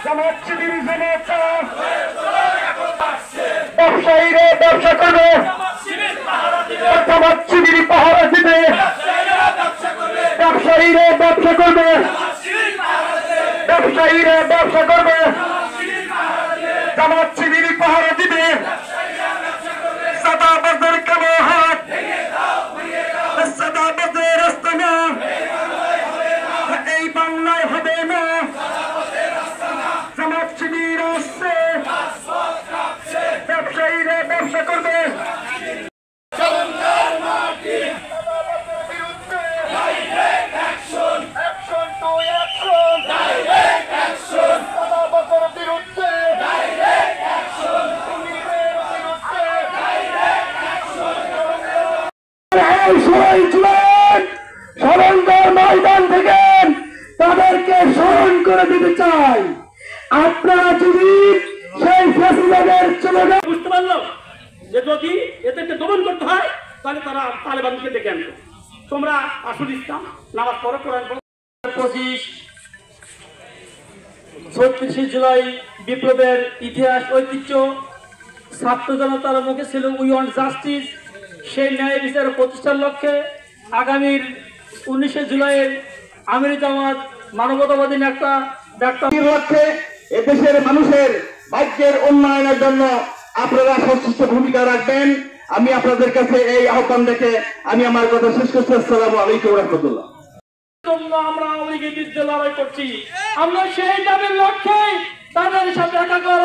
জামাত শিবির জনতা ব্যবসায়ীরা ব্যবসা করবে, জামাত শিবির পাহারা দিবে, ব্যবসায়ীরা ব্যবসা করবে, ব্যবসায়ীরা ব্যবসা করবে, জামাত শিবির পাহারা দিবে। সাদাবাজার কালোহাট, সাদাবাজার রাস্তা না, এই বাংলায় হবে না। জামাত শিবির আসছে, ব্যবসায়ীরা ব্যবসা করবে, সরঞ্জার ময়দান থেকে তাদেরকে স্মরণ করে দিতে চাই। আপনারা যদি সেই ফ্যাসিবাদের চলে বুঝতে পারলো যে যদি এদেরকে দমন করতে হয় তাহলে তারা তালেবানকে ডেকে আনবে। তোমরা আসল ইসলাম নামাজ পড়ো, কোরআন পড়ো। 25-36 জুলাই বিপ্লবের ইতিহাস ঐতিহ্য ছাত্র জনতার মুখে ছিল উই ওয়ান্ট জাস্টিস। সেই ন্যায় বিচার প্রতিষ্ঠার লক্ষ্যে আগামীর 19 জুলাইয়ের আমিরি জামাত মানবতাবাদী একটা লক্ষ্যে এদেশের মানুষের ভাগ্যের উন্নয়নের জন্য আপনারা সশস্ত্র ভূমিকা রাখবেন। আমি আপনাদের কাছে এই আহ্বান দেখে আমি আমার কথা শেষ করছি। আসসালামু আলাইকুম ওয়া রাহমাতুল্লাহ। আমরা আওয়ামী লীগের বিরুদ্ধে লড়াই করছি। আমরা সেই দাবির লক্ষ্যে তাদের সাথে দেখা করার